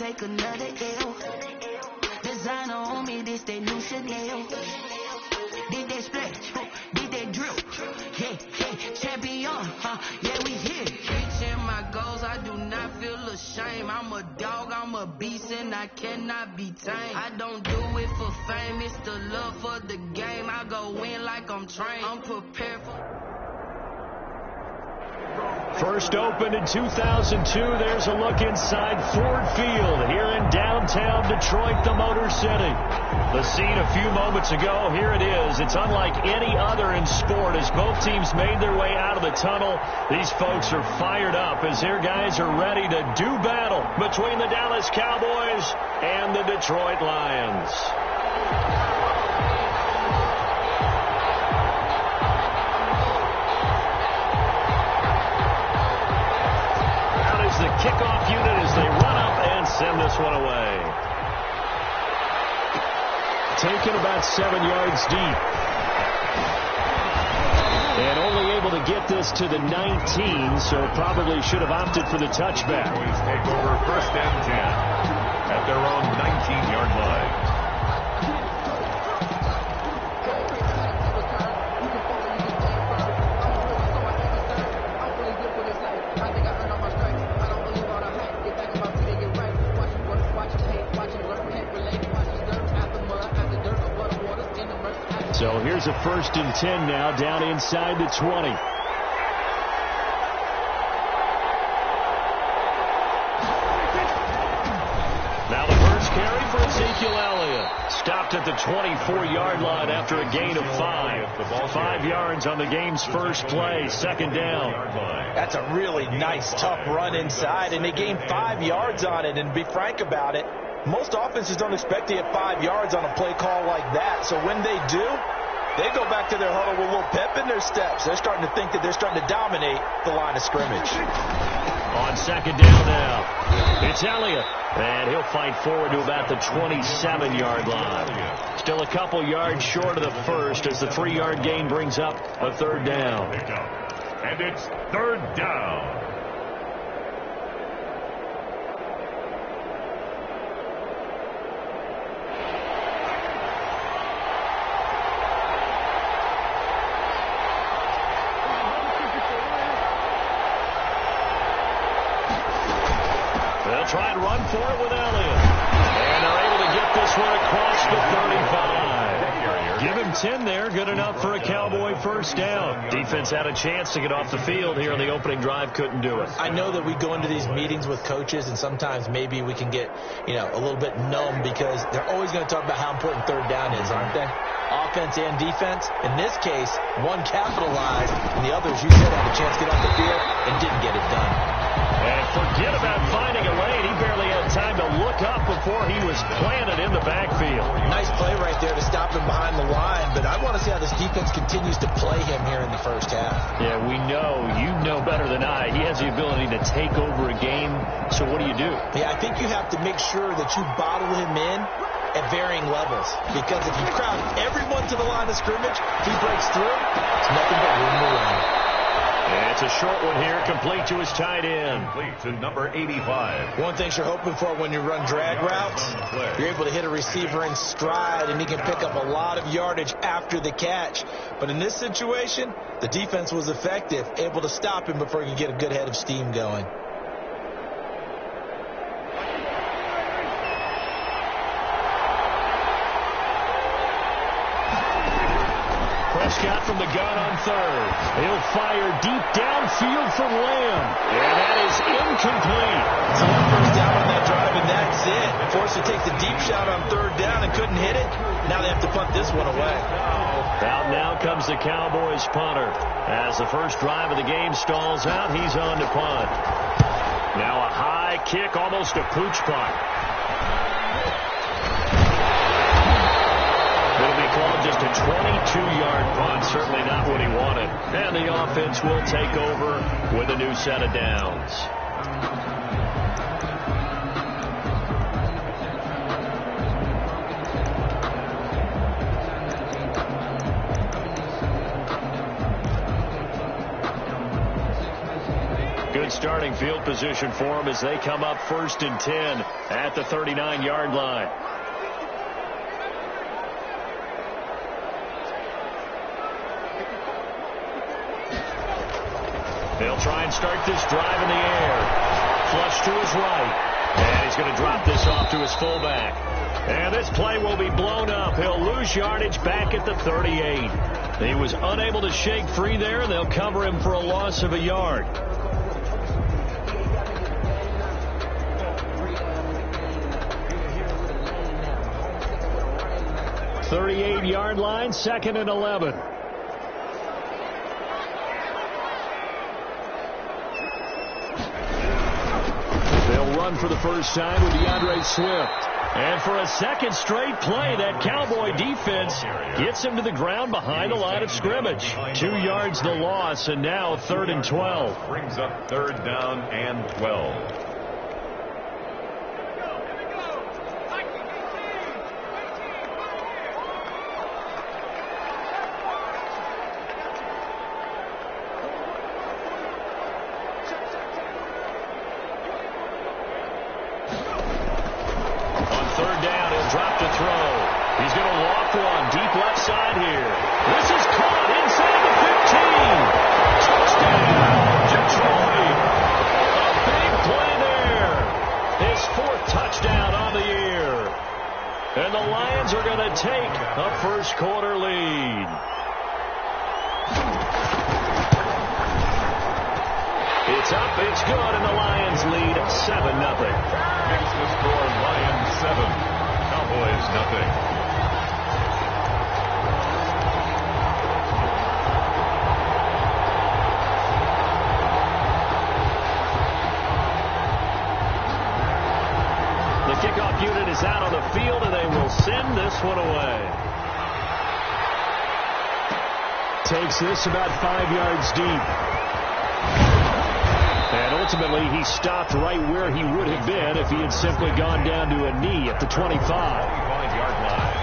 take another L. Designer on me, this they new Chanel. Did they splash? Did they drill? Yeah, yeah, champion, yeah, we here. Reaching my goals, I do not feel ashamed. I'm a dog, I'm a beast, and I cannot be tamed. I don't do it for fame, it's the love for the game. I go in like I'm trained, I'm prepared for... First opened in 2002. There's a look inside Ford Field here in downtown Detroit, the Motor City. The scene a few moments ago, here it is. It's unlike any other in sport as both teams made their way out of the tunnel. These folks are fired up as their guys are ready to do battle between the Dallas Cowboys and the Detroit Lions. The kickoff unit as they run up and send this one away. Taken about 7 yards deep. And only able to get this to the 19, so probably should have opted for the touchback. Cowboys take over 1st and 10 at their own 19-yard line. So here's a 1st and 10 now, down inside the 20. Now the first carry for Ezekiel Elliott. Stopped at the 24-yard line after a gain of 5. 5 yards on the game's first play, 2nd down. That's a really nice, tough run inside, and they gained 5 yards on it. And to be frank about it, most offenses don't expect to get 5 yards on a play call like that. So when they do, they go back to their huddle with a little pep in their steps. They're starting to think that they're starting to dominate the line of scrimmage. On 2nd down now, it's Elliott. And he'll fight forward to about the 27-yard line. Still a couple yards short of the first as the 3-yard gain brings up a 3rd down. And it's 3rd down. They'll try and run for it with Elliott. And they're able to get this one across the 35. Give him 10 there. Good enough for a Cowboy 1st down. Defense had a chance to get off the field here in the opening drive. Couldn't do it. I know that we go into these meetings with coaches, and sometimes maybe we can get, a little bit numb because they're always going to talk about how important 3rd down is, aren't they? Offense and defense. In this case, one capitalized, and the others, you said, had a chance to get off the field and didn't get it done. And forget about finding a lane. He barely had time to look up before he was planted in the backfield. Nice play right there to stop him behind the line, but I want to see how this defense continues to play him here in the 1st half. Yeah, we know. You know better than I. He has the ability to take over a game, so what do you do? Yeah, I think you have to make sure that you bottle him in at varying levels, because if you crowd everyone to the line of scrimmage, if he breaks through, it's nothing but room to run. And it's a short one here, complete to his tight end. Complete to number 85. One thing you're hoping for when you run drag routes, you're able to hit a receiver in stride, and he can pick up a lot of yardage after the catch. But in this situation, the defense was effective, able to stop him before he could get a good head of steam going. Prescott from the gun on 3rd. He'll fire deep downfield from Lamb. And that is incomplete. So 1st down on that drive, and that's it. Forced to take the deep shot on 3rd down and couldn't hit it. Now they have to punt this one away. Out now comes the Cowboys punter. As the first drive of the game stalls out, he's on to punt. Now a high kick, almost a pooch punt. It'll be called just a 22-yard punt. Certainly not what he wanted. And the offense will take over with a new set of downs. Good starting field position for them as they come up 1st and 10 at the 39-yard line. They'll try and start this drive in the air. Flush to his right. And he's going to drop this off to his fullback. And this play will be blown up. He'll lose yardage back at the 38. He was unable to shake free there, and they'll cover him for a loss of a yard. .38-yard line, 2nd and 11. Run for the first time with DeAndre Swift. And for a second straight play, that Cowboy defense gets him to the ground behind the line of scrimmage. 2 yards the loss, and now 3rd and 12. Brings up 3rd down and 12. And the Lions are going to take a first quarter lead. It's up, it's good, and the Lions lead 7-0. Makes the score Lions 7, Cowboys nothing. Kickoff unit is out on the field, and they will send this one away. Takes this about 5 yards deep. And ultimately, he stopped right where he would have been if he had simply gone down to a knee at the 25. 25-yard line.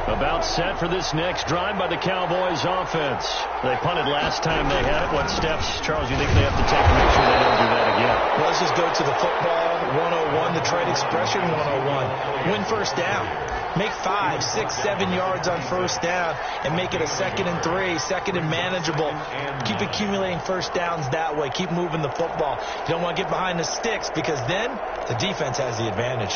About set for this next drive by the Cowboys offense. They punted last time they had it. What steps, Charles, you think they have to take to make sure they don't do that again? Well, let's just go to the football 101, the trade expression 101. Win first down. Make 5, 6, 7 yards on first down and make it a 2nd and 3, 2nd and manageable. Keep accumulating first downs that way. Keep moving the football. You don't want to get behind the sticks because then the defense has the advantage.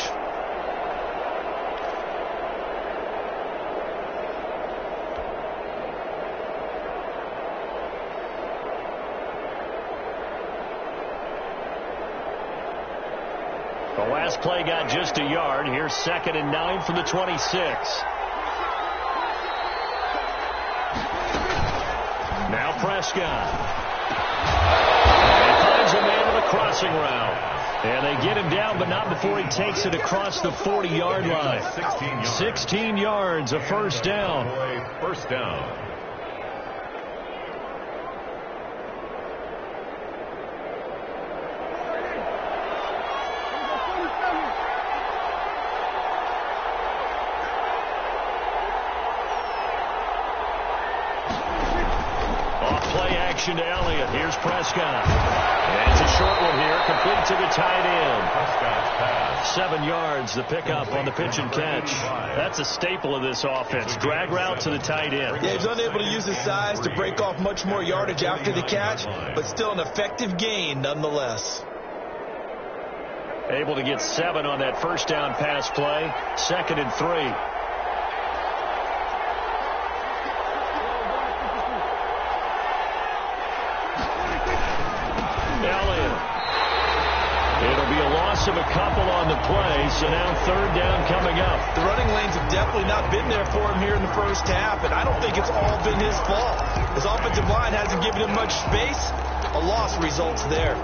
The last play got just a yard. Here's 2nd and 9 from the 26. Now Prescott. He finds a man on the crossing route. And they get him down, but not before he takes it across the 40-yard line. 16 yards, a first down. First down. To Elliott. Here's Prescott. And it's a short one here, complete to the tight end. 7 yards, the pickup on the pitch and catch. That's a staple of this offense. Drag route to the tight end. Yeah, he's unable to use his size to break off much more yardage after the catch, but still an effective gain nonetheless. Able to get 7 on that first down pass play. 2nd and 3. Of a couple on the play, so now 3rd down coming up. The running lanes have definitely not been there for him here in the first half, and I don't think it's all been his fault. His offensive line hasn't given him much space. A loss results there.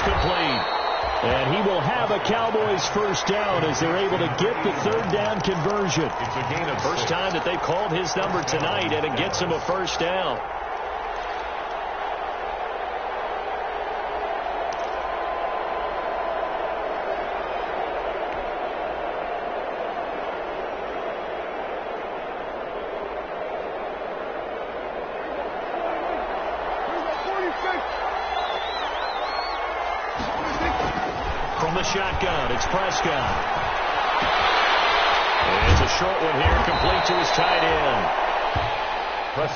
complete. And he will have a Cowboys first down as they're able to get the third down conversion. It's a gain of First time that they've called his number tonight, and it gets him a first down. From the shotgun, it's Prescott. It's a short one here, complete to his tight end.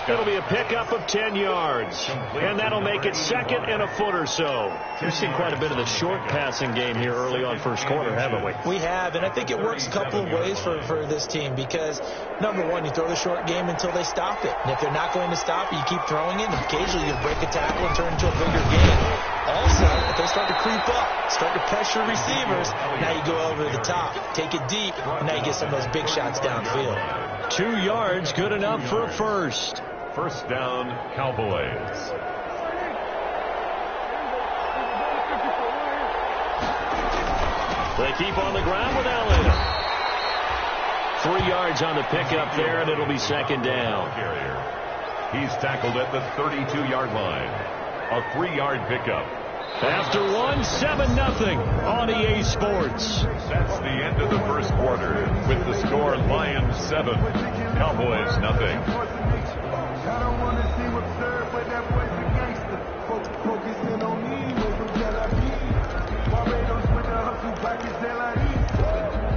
It'll be a pickup of 10 yards, and that'll make it second and a foot or so. We've seen quite a bit of the short passing game here early on first quarter, haven't we? We have, and I think it works a couple of ways for this team because, number one, you throw the short game until they stop it. And if they're not going to stop it, you keep throwing it, and occasionally you break a tackle and turn into a bigger game. Also, if they start to creep up, start to pressure receivers, now you go over the top, take it deep, and now you get some of those big shots downfield. 2 yards, good enough for a first. First down, Cowboys. They keep on the ground with Allen. 3 yards on the pickup there, and it'll be second down. He's tackled at the 32-yard line. A 3-yard pickup. After one, 7-0 on EA Sports. That's the end of the first quarter with the score Lions 7, Cowboys 0. I don't want to seem absurd, but that boy's a gangster. Focusing on me, with the Jalabi. Barbados with the hustle package Jalabi.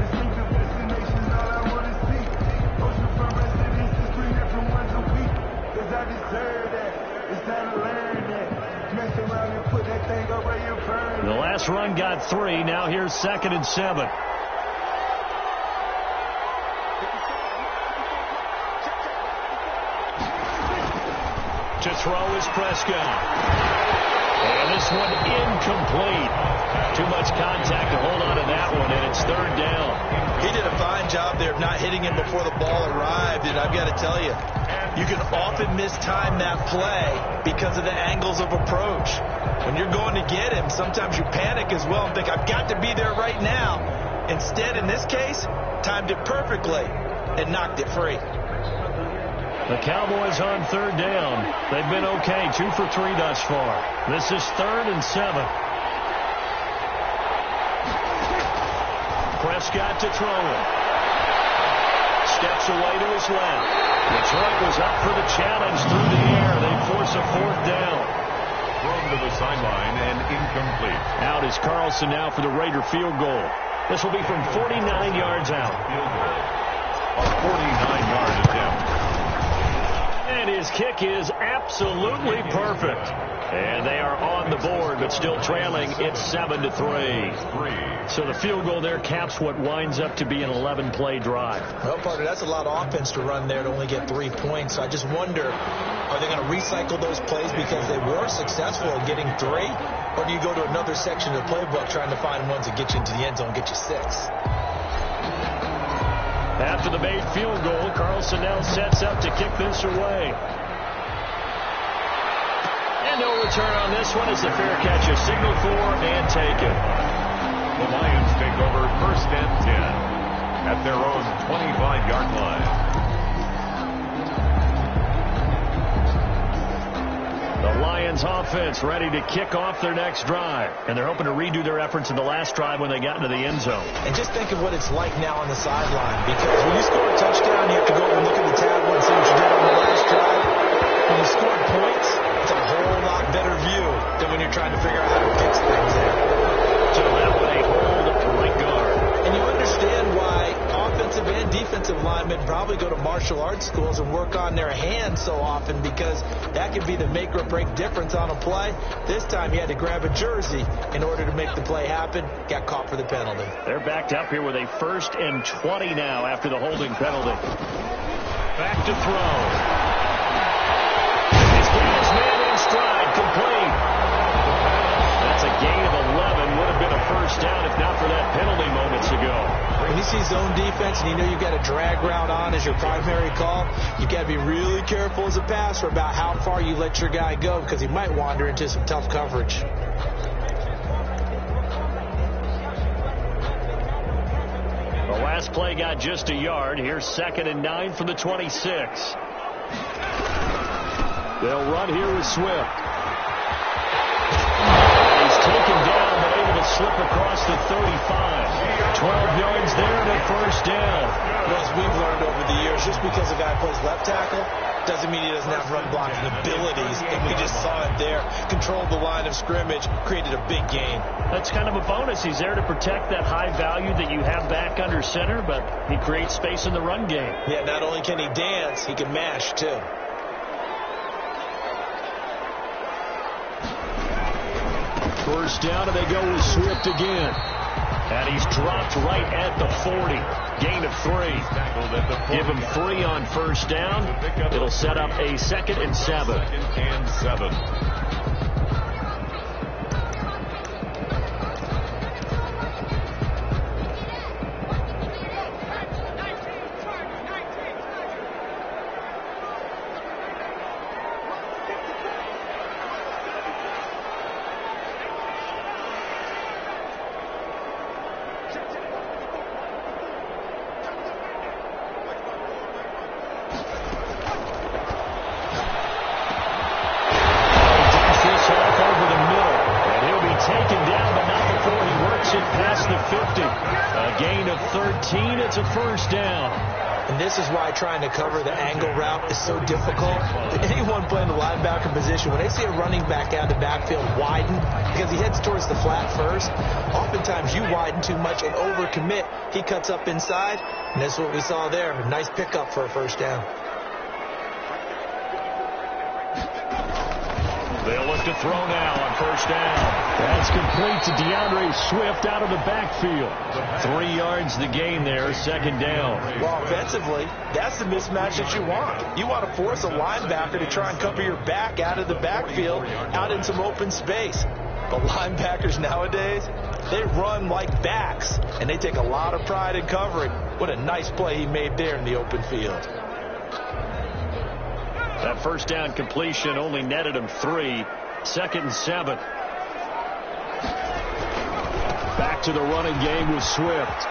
Distinctive destinations, all I want to see. Ocean for residences, 3 different ones a week. Cause I deserve that. It's time to learn that. Mess around and put that thing over your burn. The last run got 3. Now here's 2nd and 7. To throw is Prescott. And this one incomplete. Too much contact to hold on to that one, and it's third down. He did a fine job there of not hitting him before the ball arrived, and I've got to tell you, you can often mistime that play because of the angles of approach. When you're going to get him, sometimes you panic as well and think, I've got to be there right now. Instead, in this case, timed it perfectly and knocked it free. The Cowboys on third down. They've been okay, 2 for 3 thus far. This is 3rd and 7. Prescott to throw it. Steps away to his left. Detroit was up for the challenge through the air. They force a 4th down. Thrown to the sideline and incomplete. Out is Carlson now for the Raider field goal. This will be from 49 yards out. Field goal. A 49-yard attempt. And his kick is absolutely perfect. And they are on the board, but still trailing. It's 7-3. So the field goal there caps what winds up to be an 11-play drive. Well, partner, that's a lot of offense to run there to only get 3 points. So I just wonder, are they going to recycle those plays because they were successful at getting 3? Or do you go to another section of the playbook trying to find ones that get you into the end zone, get you 6? After the made field goal, Carlson now sets up to kick this away. And no return on this one as the fair catch is signaled for and taken. The Lions take over 1st and 10 at their own 25-yard line. The Lions offense ready to kick off their next drive. And they're hoping to redo their efforts in the last drive when they got into the end zone. And just think of what it's like now on the sideline. Because when you score a touchdown, you have to go over and look at the tablet and see what you did on the last drive. When you scored points, it's a whole lot better view than when you're trying to figure out how to fix things there. So that one a hold to right guard. And you understand why offensive and defensive linemen probably go to martial arts schools and work on their hands so often, because that can be the make or break difference on a play. This time you had to grab a jersey in order to make the play happen. Got caught for the penalty. They're backed up here with a 1st and 20 now after the holding penalty. Back to throw. He's got his man in stride, complete. That's a gain of 11. Would have been a first down if not for that penalty moments ago. When you see zone defense and you know you've got a drag route on as your primary call, you've got to be really careful as a passer about how far you let your guy go, because he might wander into some tough coverage. Last play got just a yard. Here's 2nd and 9 from the 26. They'll run here with Swift. He's taken down, but able to slip across the 35. 12 yards there and a first down. As we've learned over the years, just because a guy plays left tackle doesn't mean he doesn't have run blocking abilities. And we just saw it there. Controlled the line of scrimmage, created a big gain. That's kind of a bonus. He's there to protect that high value that you have back under center, but he creates space in the run game. Yeah, not only can he dance, he can mash too. First down, and they go with Swift again. And he's dropped right at the 40. Gain of 3. Give him 3 on first down. It'll set up a 2nd and 7. 2nd and 7. It's a first down. And this is why trying to cover the angle route is so difficult. Anyone playing the linebacker position, when they see a running back out of the backfield widen, because he heads towards the flat first, oftentimes you widen too much and overcommit. He cuts up inside, and that's what we saw there. A nice pickup for a first down. They'll look to throw now on first down. That's complete to DeAndre Swift out of the backfield. 3 yards the gain there, 2nd down. Well, offensively, that's the mismatch that you want. You want to force a linebacker to try and cover your back out of the backfield, out in some open space. But linebackers nowadays, they run like backs, and they take a lot of pride in covering. What a nice play he made there in the open field. That first down completion only netted him 3. 2nd and 7. Back to the running game with Swift.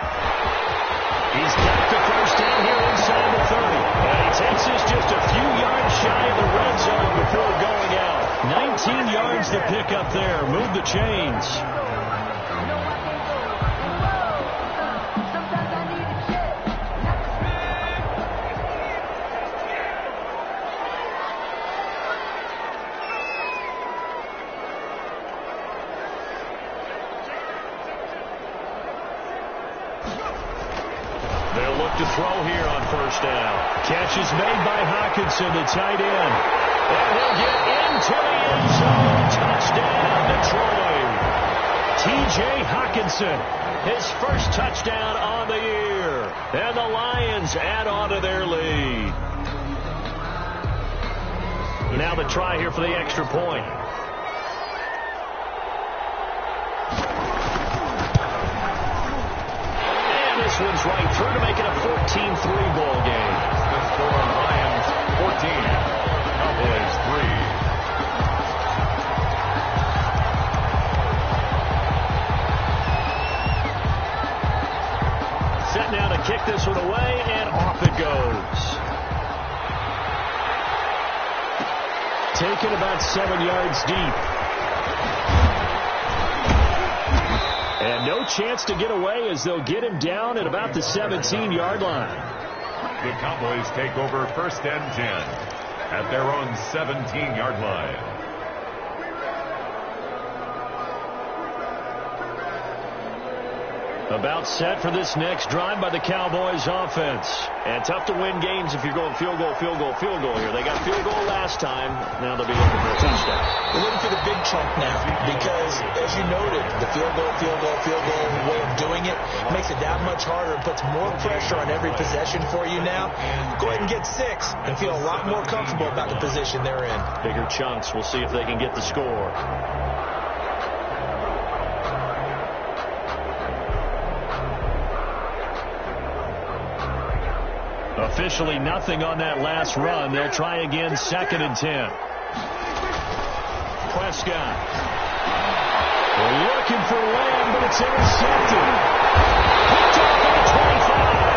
He's got the first down here inside the 30. And he takes us just a few yards shy of the red zone before going out. 19 yards to pick up there. Move the chains. To throw here on first down. Catch is made by Hockenson, the tight end. And he'll get into the end zone. Touchdown, Detroit. T.J. Hockenson, his first touchdown on the year. And the Lions add on to their lead. Now the try here for the extra point. This one's right through to make it a 14-3 ball game. The score, Lions 14, Cowboys 3. Set now to kick this one away, and off it goes. Taken about 7 yards deep. And no chance to get away as they'll get him down at about the 17-yard line. The Cowboys take over 1st and 10 at their own 17-yard line. About set for this next drive by the Cowboys offense. And tough to win games if you're going field goal, field goal, field goal here. They got field goal last time. Now they'll be looking for a touchdown. They're looking for the big chunk now because, as you noted, the field goal way of doing it makes it that much harder and puts more pressure on every possession for you now. Go ahead and get 6 and feel a lot more comfortable about the position they're in. Bigger chunks. We'll see if they can get the score. Officially nothing on that last run. They'll try again, 2nd and 10. Prescott. They're looking for Lamb, but it's intercepted. Picked up at the 25.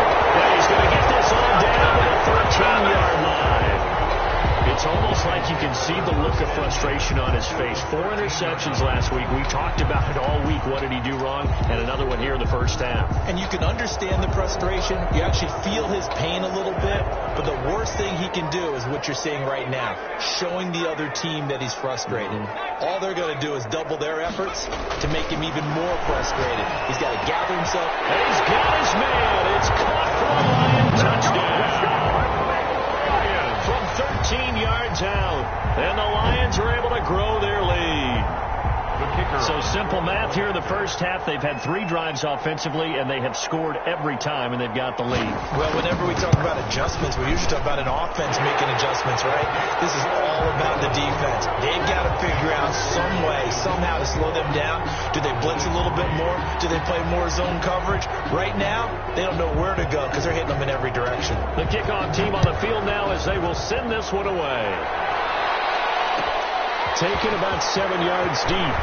It's almost like you can see the look of frustration on his face. 4 interceptions last week. We talked about it all week. What did he do wrong? And another one here in the first half. And you can understand the frustration. You actually feel his pain a little bit. But the worst thing he can do is what you're seeing right now, showing the other team that he's frustrated. All they're going to do is double their efforts to make him even more frustrated. He's got to gather himself. And he's got his man. It's caught for a Lion touchdown. From 13 yards out. And the Lions are able to grow their lead. So simple math here in the first half. They've had 3 drives offensively, and they have scored every time, and they've got the lead. Well, whenever we talk about adjustments, we usually talk about an offense making adjustments, right? This is all about the defense. They've got to figure out some way, somehow to slow them down. Do they blitz a little bit more? Do they play more zone coverage? Right now, they don't know where to go because they're hitting them in every direction. The kickoff team on the field now as they will send this one away. Taken about 7 yards deep.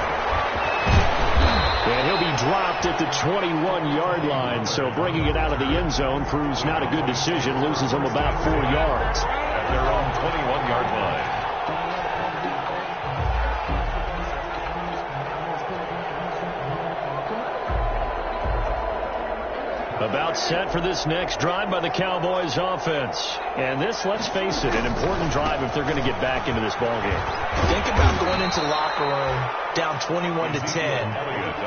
And he'll be dropped at the 21-yard line. So bringing it out of the end zone proves not a good decision. Loses him about 4 yards. At their own 21-yard line. About set for this next drive by the Cowboys offense. And this, let's face it, an important drive if they're going to get back into this ballgame. Think about going into the locker room down 21-10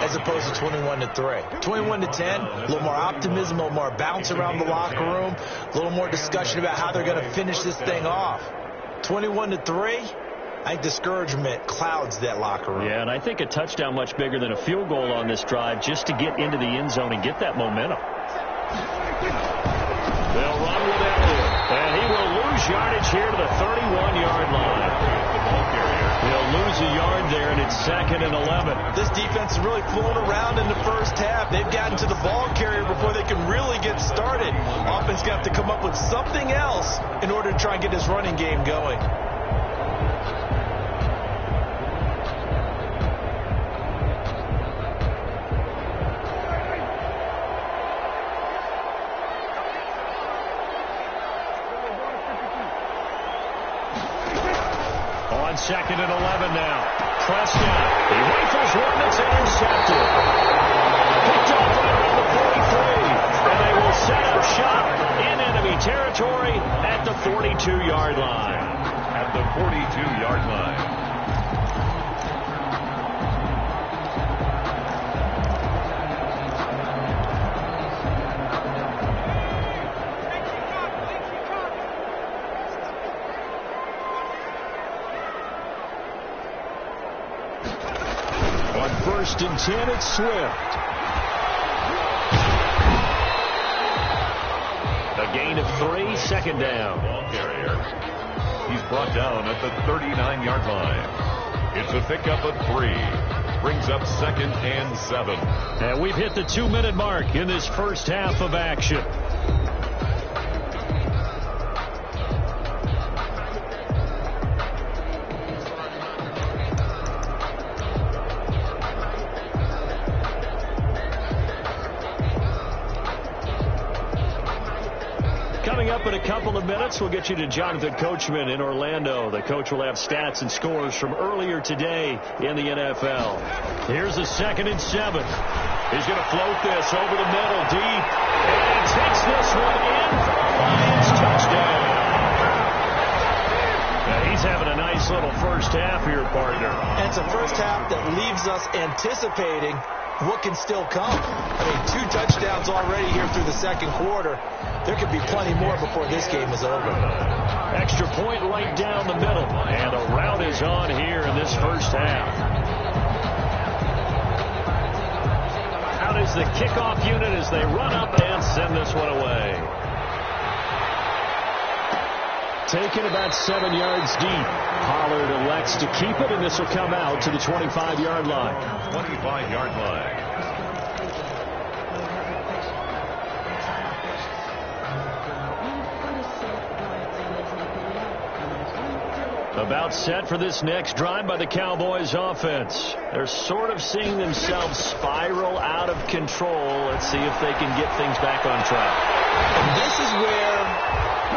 as opposed to 21-3. 21-10, a little more optimism, a little more bounce around the locker room, a little more discussion about how they're going to finish this thing off. 21-3, I think discouragement clouds that locker room. Yeah, and I think a touchdown much bigger than a field goal on this drive just to get into the end zone and get that momentum. They'll run with Elliott, and he will lose yardage here to the 31-yard line. He'll lose a yard there, and it's 2nd and 11. This defense is really flown around in the first half. They've gotten to the ball carrier before they can really get started. Offense got to come up with something else in order to try and get this running game going. On 2nd and 11 now. Prescott. He rifles one that's intercepted. Picked off right around the 43. And they will set up shop in enemy territory at the 42-yard line. At the 42-yard line. On 1st and 10, it's Swift. A gain of 3, 2nd down. Ball carrier. He's brought down at the 39-yard line. It's a pickup of 3. Brings up 2nd and 7. And we've hit the 2-minute mark in this first half of action. Coming up in a couple of minutes, we'll get you to Jonathan Coachman in Orlando. The coach will have stats and scores from earlier today in the NFL. Here's a 2nd and 7. He's going to float this over the middle deep. And takes this one in for a Lions touchdown. Now he's having a nice little first half here, partner. And it's a first half that leaves us anticipating what can still come. I mean, 2 touchdowns already here through the second quarter. There could be plenty more before this game is over. Extra point right down the middle. And a rout is on here in this first half. Out is the kickoff unit as they run up and send this one away. Taken about 7 yards deep. Pollard elects to keep it, and this will come out to the 25-yard line. 25-yard line. About set for this next drive by the Cowboys offense. They're sort of seeing themselves spiral out of control. Let's see if they can get things back on track. And this is where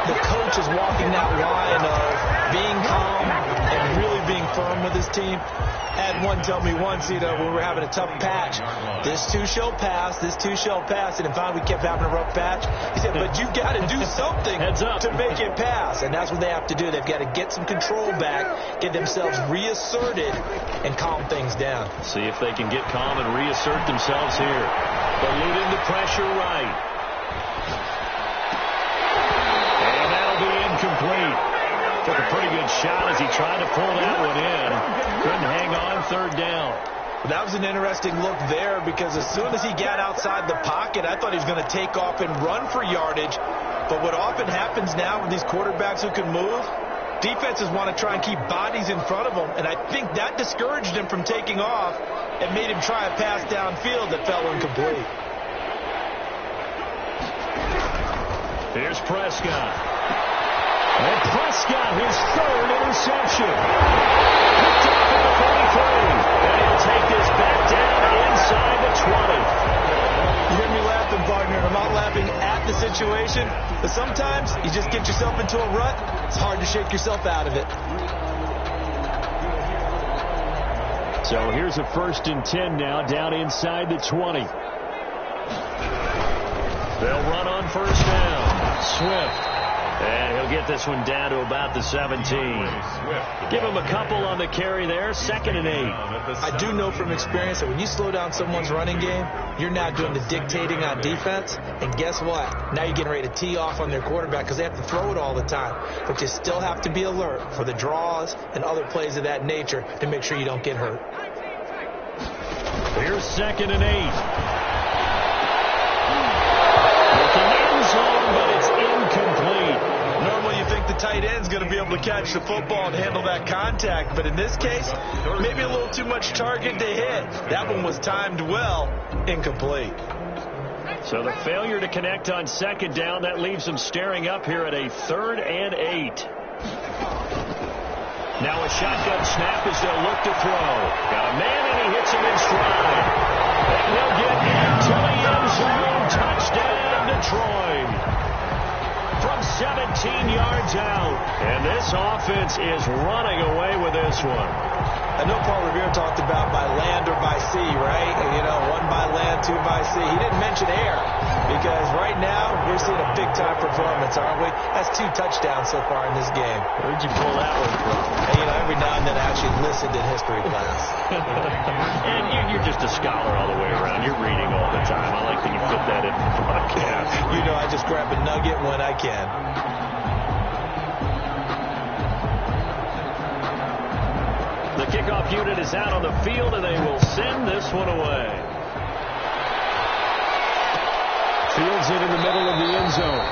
the coach is walking that line of being calm and really being firm with his team. I had one tell me once, when we were having a tough patch, this too shall pass, this too shall pass. And if we kept having a rough patch, he said, but you've got to do something to make it pass. And that's what they have to do. They've got to get some control back, get themselves reasserted, and calm things down. See if they can get calm and reassert themselves here. They'll lead into pressure right. And that'll be incomplete. Took a pretty good shot as he tried to pull that one in. Couldn't hang on, third down. That was an interesting look there because as soon as he got outside the pocket, I thought he was going to take off and run for yardage. But what often happens now with these quarterbacks who can move, defenses want to try and keep bodies in front of them. And I think that discouraged him from taking off and made him try a pass downfield that fell incomplete. Here's Prescott. And Prescott, his third interception. Picked up at the 43. And he'll take this back down inside the 20. You hear me laughing, partner. I'm not laughing at the situation, but sometimes you just get yourself into a rut. It's hard to shake yourself out of it. So here's a 1st and 10 now, down inside the 20. They'll run on first down. Swift. And he'll get this one down to about the 17. Give him a couple on the carry there. 2nd and 8. I do know from experience that when you slow down someone's running game, you're now doing the dictating on defense. And guess what? Now you're getting ready to tee off on their quarterback because they have to throw it all the time. But you still have to be alert for the draws and other plays of that nature to make sure you don't get hurt. Here's 2nd and 8. Looking end zone, but it's incomplete. Normally you think the tight end's going to be able to catch the football and handle that contact, but in this case, maybe a little too much target to hit. That one was timed well, incomplete. So the failure to connect on 2nd down, that leaves them staring up here at a 3rd and 8. Now a shotgun snap as they'll look to throw. Got a man and he hits him in stride. And they'll get into the end zone. Touchdown, Detroit. From 17 yards out. And this offense is running away with this one. I know Paul Revere talked about by land or by sea, right? You know, 1 by land, 2 by sea. He didn't mention air because right now we're seeing a big-time performance, aren't we? That's 2 touchdowns so far in this game. Where'd you pull that one from? And, every now and then I actually listened in history class. And you're just a scholar all the way around. You're reading all the time. I like that you put that in the broadcast. I just grab a nugget when I can. The kickoff unit is out on the field, and they will send this one away. Fields it in the middle of the end zone.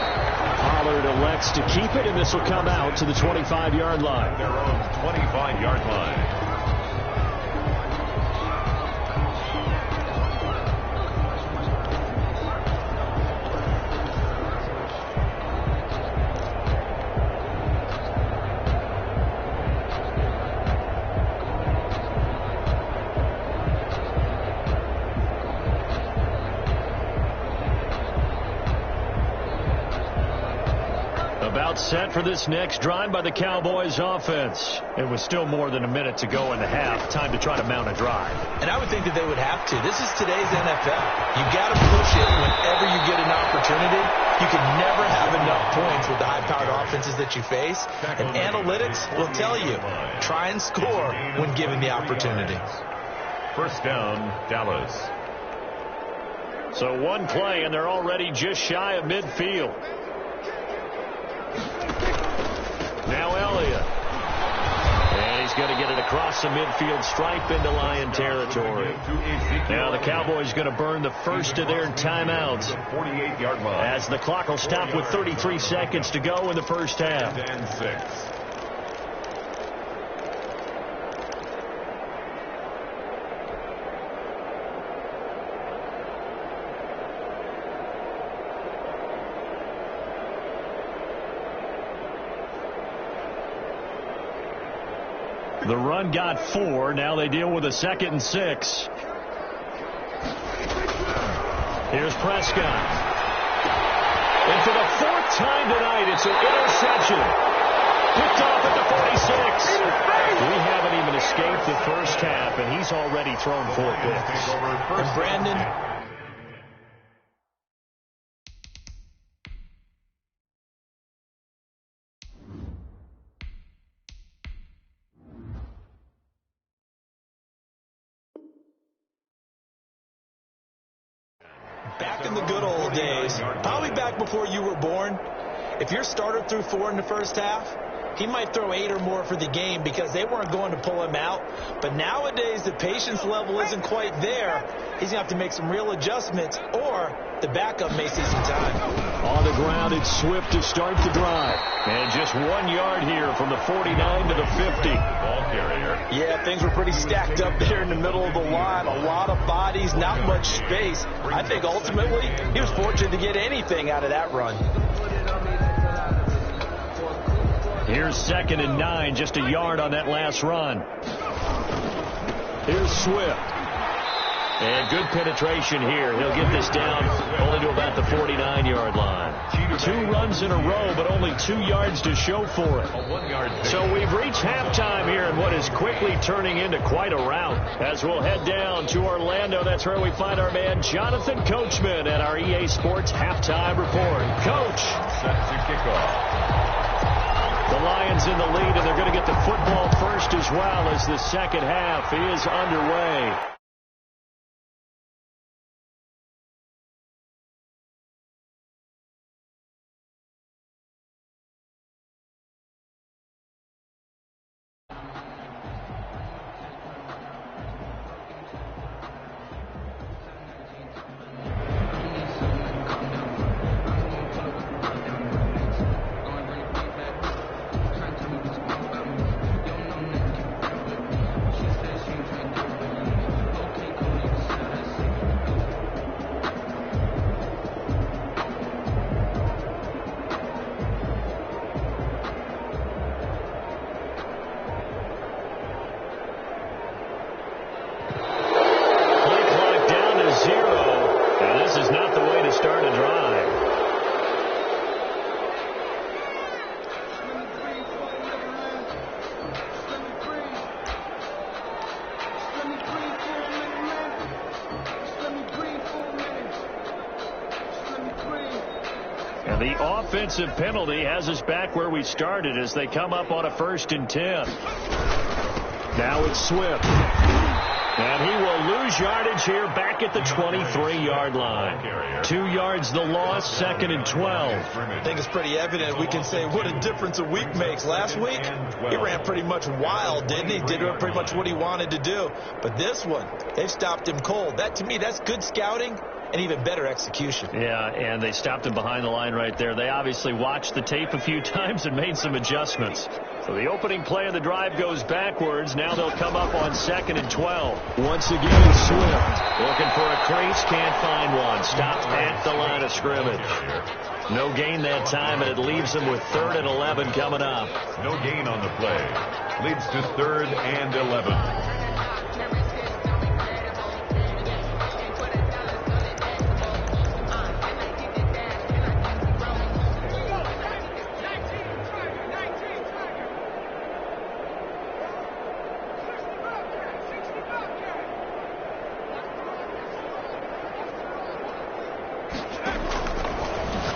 Pollard elects to keep it, and this will come out to the 25-yard line. Their own 25-yard line. About set for this next drive by the Cowboys offense. It was still more than a minute to go in the half. Time to try to mount a drive. And I would think that they would have to. This is today's NFL. You got to push it whenever you get an opportunity. You can never have enough points with the high-powered offenses that you face. And analytics will tell you, try and score when given the opportunity. First down, Dallas. So one play, and they're already just shy of midfield. Now Elliott. And he's going to get it across the midfield stripe into Lion territory. Now the Cowboys going to burn the first of their timeouts. 48-yard line. As the clock will stop with 33 seconds to go in the first half. And 6. The run got 4. Now they deal with a 2nd and 6. Here's Prescott. And for the fourth time tonight, it's an interception. Picked off at the 46. We haven't even escaped the first half, and he's already thrown 4 picks. And Brandon, back in the good old days, probably back before you were born, if your starter threw 4 in the first half, he might throw 8 or more for the game because they weren't going to pull him out. But nowadays, the patience level isn't quite there. He's going to have to make some real adjustments, or the backup may see some time. On the ground, it's Swift to start the drive. And just 1 yard here from the 49 to the 50. Ball carrier. Yeah, things were pretty stacked up there in the middle of the line. A lot of bodies, not much space. I think ultimately he was fortunate to get anything out of that run. Here's 2nd and 9, just a yard on that last run. Here's Swift. And good penetration here. He'll get this down only to about the 49-yard line. 2 runs in a row, but only 2 yards to show for it. So we've reached halftime here in what is quickly turning into quite a rout. As we'll head down to Orlando, that's where we find our man Jonathan Coachman at our EA Sports Halftime Report. Coach. Set to kick off. The Lions in the lead, and they're going to get the football first as well as the second half is underway. And the offensive penalty has us back where we started as they come up on a 1st and 10. Now it's Swift. And he will lose yardage here back at the 23-yard line. 2 yards the loss, 2nd and 12. I think it's pretty evident. We can say what a difference a week makes. Last week, he ran pretty much wild, didn't he? Did pretty much what he wanted to do. But this one, they've stopped him cold. That, to me, that's good scouting and even better execution. Yeah, and they stopped him behind the line right there. They obviously watched the tape a few times and made some adjustments. So the opening play of the drive goes backwards. Now they'll come up on 2nd and 12. Once again, Swift looking for a crease, can't find one. Stopped at the line of scrimmage. No gain that time, and it leaves them with 3rd and 11 coming up. No gain on the play. Leads to 3rd and 11.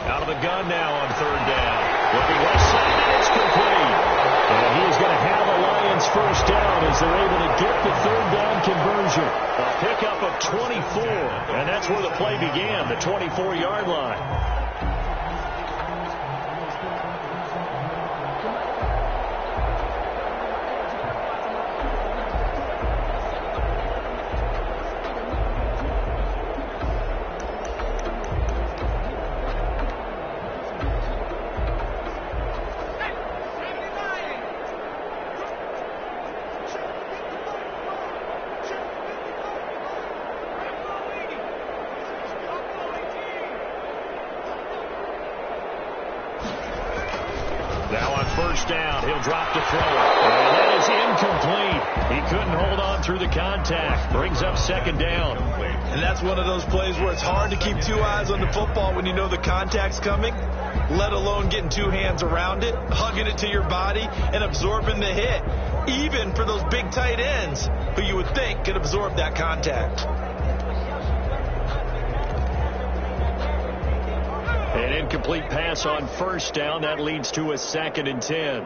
Out of the gun now on 3rd down. Looking left side, and it's complete. And he's going to have a Lions first down as they're able to get the 3rd down conversion. A pickup of 24, and that's where the play began, the 24-yard line. Now on 1st down, he'll drop to throw. And that is incomplete. He couldn't hold on through the contact. Brings up 2nd down. And that's one of those plays where it's hard to keep two eyes on the football when you know the contact's coming, let alone getting two hands around it, hugging it to your body, and absorbing the hit, even for those big tight ends who you would think could absorb that contact. An incomplete pass on first down. That leads to a 2nd and 10.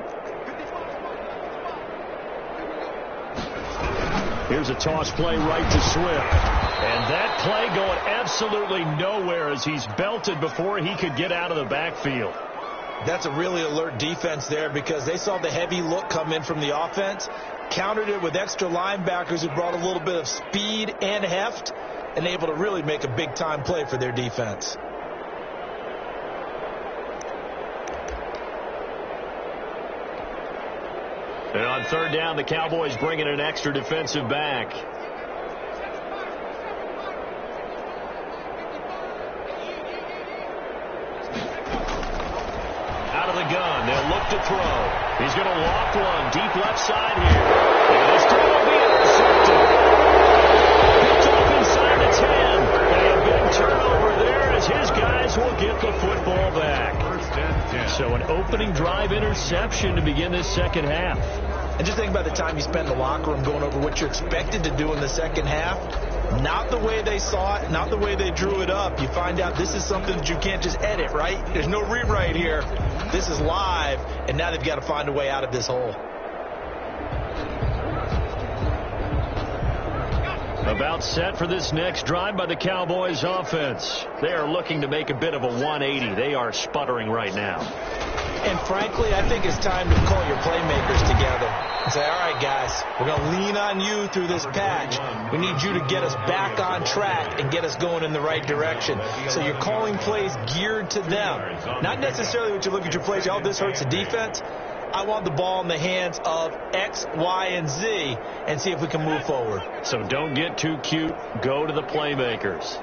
Here's a toss play right to Swift. And that play going absolutely nowhere as he's belted before he could get out of the backfield. That's a really alert defense there because they saw the heavy look come in from the offense, countered it with extra linebackers who brought a little bit of speed and heft, and able to really make a big-time play for their defense. And on 3rd down, the Cowboys bring in an extra defensive back. Out of the gun, they'll look to throw. He's going to walk one deep left side here. And this time will be intercepted. Picked off inside the 10. And a big turnover there as his guys will get the football back. So an opening drive interception to begin this second half. And just think about the time you spend in the locker room going over what you're expected to do in the second half. Not the way they saw it, not the way they drew it up. You find out this is something that you can't just edit, right? There's no rewrite here. This is live, and now they've got to find a way out of this hole. About set for this next drive by the Cowboys offense. They are looking to make a bit of a 180. They are sputtering right now. And frankly, I think it's time to call your playmakers together and say, all right, guys, we're going to lean on you through this patch. We need you to get us back on track and get us going in the right direction. So you're calling plays geared to them. Not necessarily what you look at your plays, oh, this hurts the defense. I want the ball in the hands of X, Y, and Z and see if we can move forward. So don't get too cute. Go to the playmakers.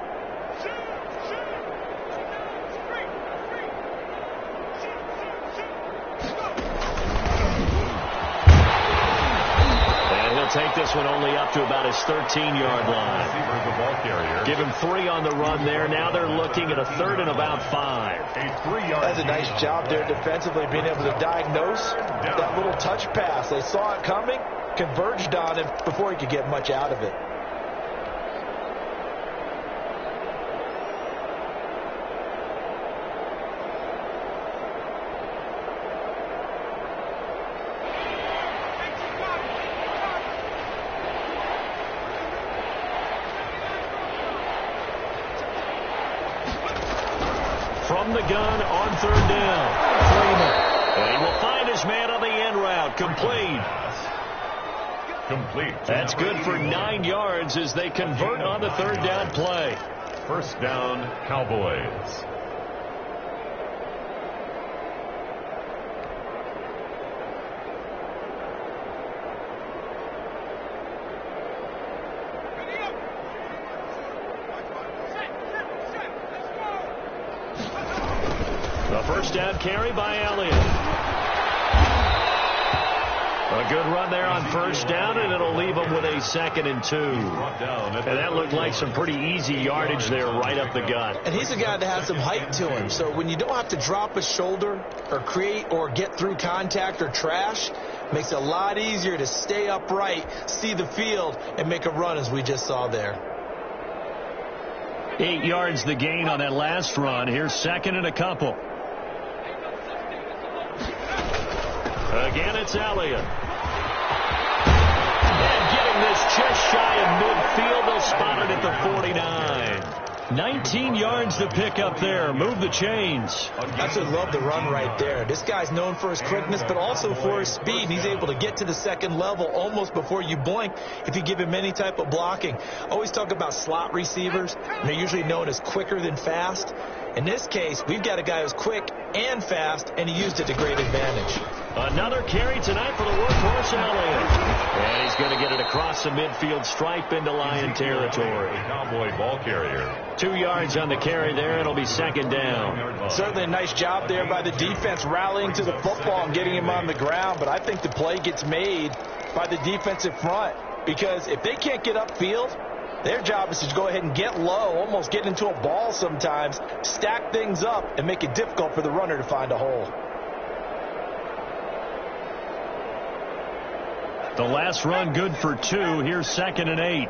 Take this one only up to about his 13-yard line. Give him 3 on the run there. Now they're looking at a 3rd and about 5. That's a nice job there defensively, being able to diagnose that little touch pass. They saw it coming, converged on him before he could get much out of it. From the gun on 3rd down. Freeman. And he will find his man on the end route. Complete. That's good for 9 yards as they convert on the 3rd down play. 1st down, Cowboys. The 1st down carry by Elliott. A good run there on 1st down, and it'll leave them with a 2nd and 2. And that looked like some pretty easy yardage there right up the gut. And he's a guy that has some height to him. So when you don't have to drop a shoulder or create or get through contact or trash, makes it a lot easier to stay upright, see the field, and make a run as we just saw there. 8 yards the gain on that last run. Here's 2nd and a couple. Again, it's Elliott. And getting this just shy of midfield, they'll spot it at the 49. 19 yards to pick up there. Move the chains. Absolutely love the run right there. This guy's known for his quickness, but also for his speed. He's able to get to the 2nd level almost before you blink if you give him any type of blocking. Always talk about slot receivers, and they're usually known as quicker than fast. In this case, we've got a guy who's quick and fast, and he used it to great advantage. Another carry tonight for the workhorse Elliott. And he's going to get it across the midfield stripe into Lion territory. Cowboy ball carrier. 2 yards on the carry there. It'll be 2nd down. Certainly a nice job there by the defense rallying to the football and getting him on the ground. But I think the play gets made by the defensive front. Because if they can't get upfield, Their job is to go ahead and get low, almost get into a ball sometimes, stack things up, and make it difficult for the runner to find a hole. The last run good for 2. Here's 2nd and 8.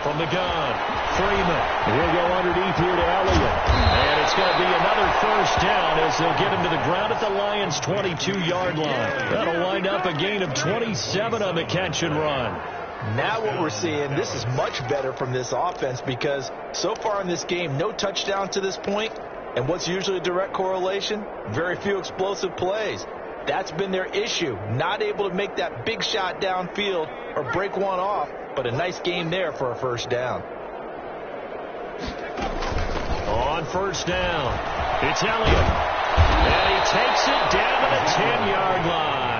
From the gun, Freeman. He'll go underneath here to Elliott. And it's going to be another first down as they'll get him to the ground at the Lions' 22-yard line. That'll wind up a gain of 27 on the catch and run. Now what we're seeing, this is much better from this offense because so far in this game, no touchdown to this point. And what's usually a direct correlation? Very few explosive plays. That's been their issue. Not able to make that big shot downfield or break one off, but a nice game there for a first down. On first down, it's Elliott. And he takes it down to the 10-yard line.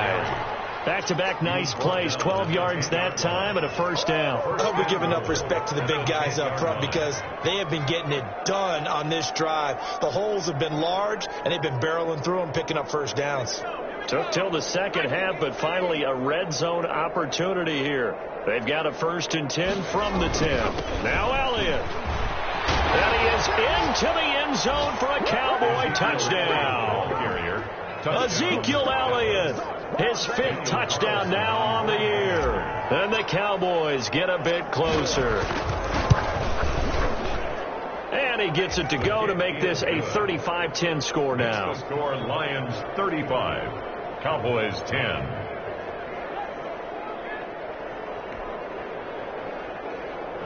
Back-to-back nice plays, 12 yards that time and a first down. I hope we give enough respect to the big guys up front because they have been getting it done on this drive. The holes have been large, and they've been barreling through them, picking up first downs. Took till the second half, but finally a red zone opportunity here. They've got a 1st and 10 from the 10. Now Elliott. And he is into the end zone for a Cowboy touchdown. Ezekiel Elliott, his 5th touchdown now on the year. And the Cowboys get a bit closer. And he gets it to go to make this a 35-10 score now. The score, Lions 35, Cowboys 10.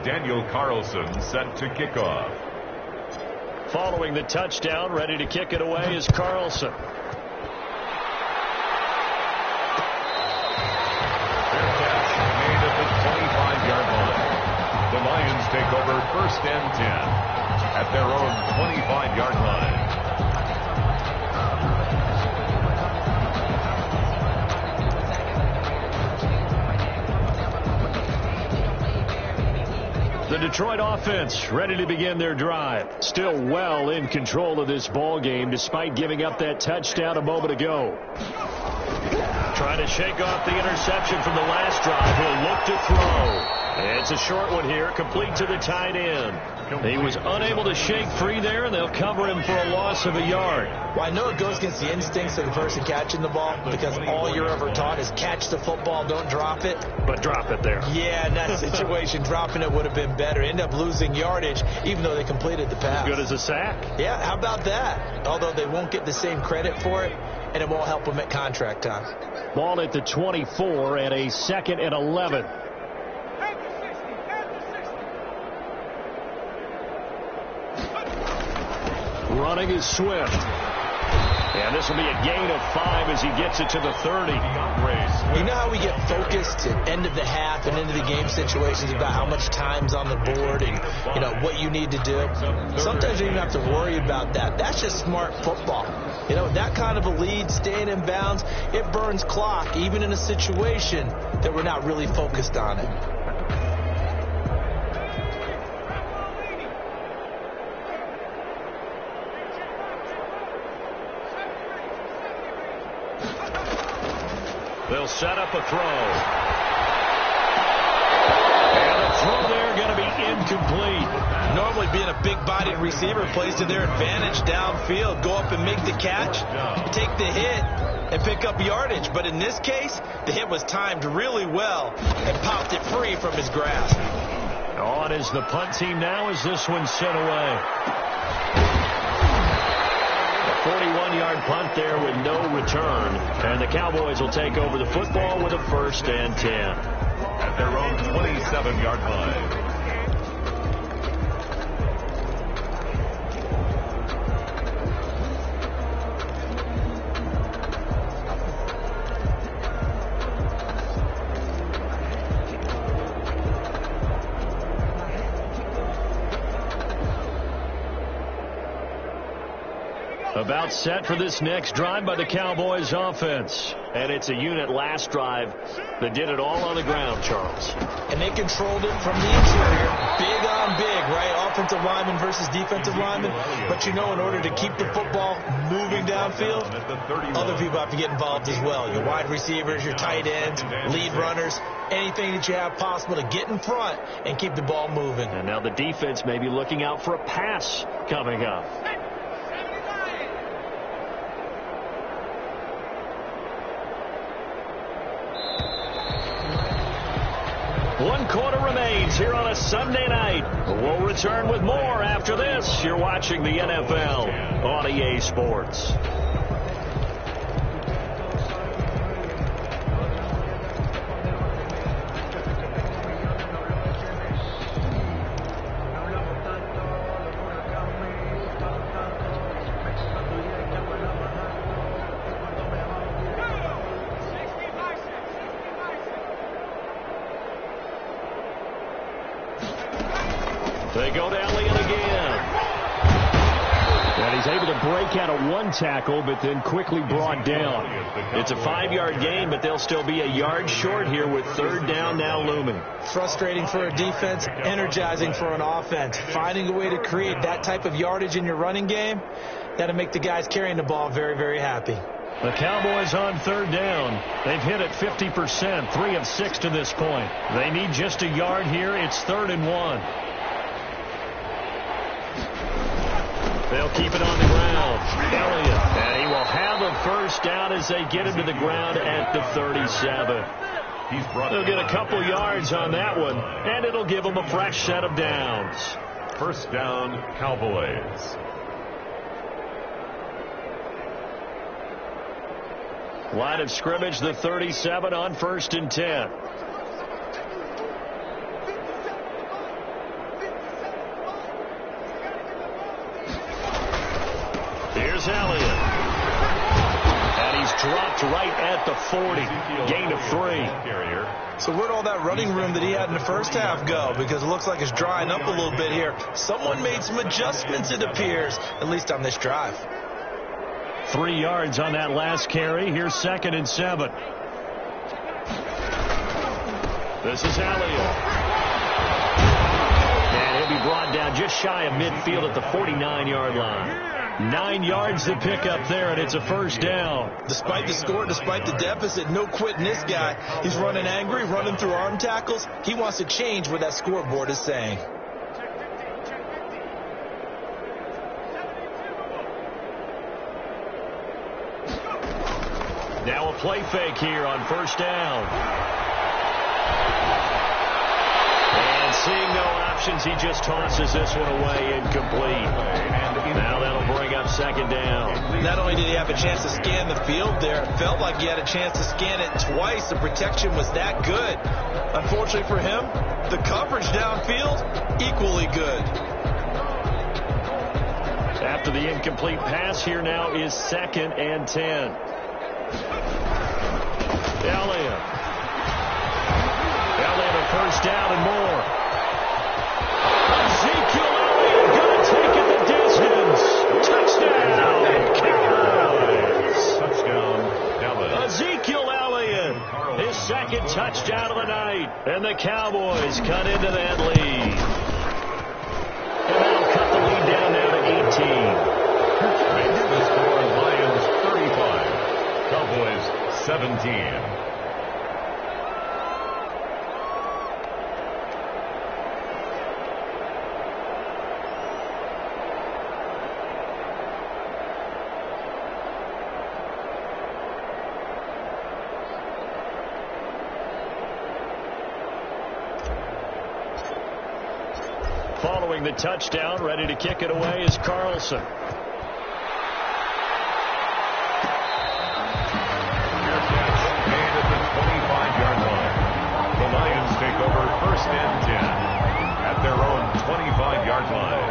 Daniel Carlson set to kick off. Following the touchdown, ready to kick it away is Carlson. Fair catch made at the 25-yard line. The Lions take over 1st and 10 at their own 25-yard line. The Detroit offense ready to begin their drive. Still well in control of this ball game despite giving up that touchdown a moment ago. Trying to shake off the interception from the last drive. He'll look to throw. It's a short one here, complete to the tight end. He was unable to shake free there, and they'll cover him for a loss of a yard. Well, I know it goes against the instincts of the person catching the ball because all you're ever taught is catch the football, don't drop it. But drop it there. Yeah, in that situation, dropping it would have been better. End up losing yardage, even though they completed the pass. Good as a sack. Yeah, how about that? Although they won't get the same credit for it, and it won't help them at contract time. Ball at the 24 and a 2nd and 11. Running is Swift. And this will be a gain of 5 as he gets it to the 30. You know how we get focused at end of the half and into the game situations about how much time's on the board and, you know, what you need to do? Sometimes you don't even have to worry about that. That's just smart football. You know, that kind of a lead, staying in bounds, it burns clock, even in a situation that we're not really focused on it. They'll set up a throw. And the throw there going to be incomplete. Normally being a big-bodied receiver plays to their advantage downfield. Go up and make the catch, take the hit, and pick up yardage. But in this case, the hit was timed really well and popped it free from his grasp. On is the punt team now as this one's sent away. 41-yard punt there with no return. And the Cowboys will take over the football with a 1st and 10. At their own 27-yard line. About set for this next drive by the Cowboys offense. And it's a unit last drive that did it all on the ground, Charles. And they controlled it from the interior. Big on big, right? Offensive lineman versus defensive lineman. But you know, in order to keep the football moving downfield, other people have to get involved as well. Your wide receivers, your tight ends, lead runners, anything that you have possible to get in front and keep the ball moving. And now the defense may be looking out for a pass coming up. One quarter remains here on a Sunday night. We'll return with more after this. You're watching the NFL on EA Sports. They go to Elliott again. And he's able to break out of one tackle, but then quickly brought down. It's a 5-yard gain, but they'll still be a yard short here with third down now looming. Frustrating for a defense, energizing for an offense. Finding a way to create that type of yardage in your running game, that'll make the guys carrying the ball very, very happy. The Cowboys on third down. They've hit it 50%, 3 of 6 to this point. They need just a yard here. It's 3rd and 1. They'll keep it on the ground. Elliott. And he will have a first down as they get him to the ground at the 37. They'll get a couple yards on that one, and it'll give them a fresh set of downs. First down, Cowboys. Line of scrimmage, the 37 on 1st and 10. Here's Elliott. And he's dropped right at the 40. Gain of 3. So where'd all that running room that he had in the first half go? Because it looks like it's drying up a little bit here. Someone made some adjustments, it appears, at least on this drive. 3 yards on that last carry. Here's 2nd and 7. This is Elliott. And he'll be brought down just shy of midfield at the 49-yard line. 9 yards to pick up there, and it's a first down. Despite the score, despite the deficit, no quitting this guy. He's running angry, running through arm tackles. He wants to change what that scoreboard is saying. Now a play fake here on first down. And seeing no options, he just tosses this one away, incomplete. Now that'll bring up 2nd down. Not only did he have a chance to scan the field there, it felt like he had a chance to scan it twice. The protection was that good. Unfortunately for him, the coverage downfield, equally good. After the incomplete pass, here now is 2nd and 10. Elliott, a first down and more. Ezekiel Elliott going to take it the distance. Touchdown, Cowboys. Touchdown, Dallas. Ezekiel Elliott, his 2nd touchdown of the night. And the Cowboys cut into that lead. And that'll cut the lead down now to 18. Makes the score Lions 35. Cowboys 17. Following the touchdown, ready to kick it away is Carlson. The Lions take over 1st and 10 at their own 25-yard line.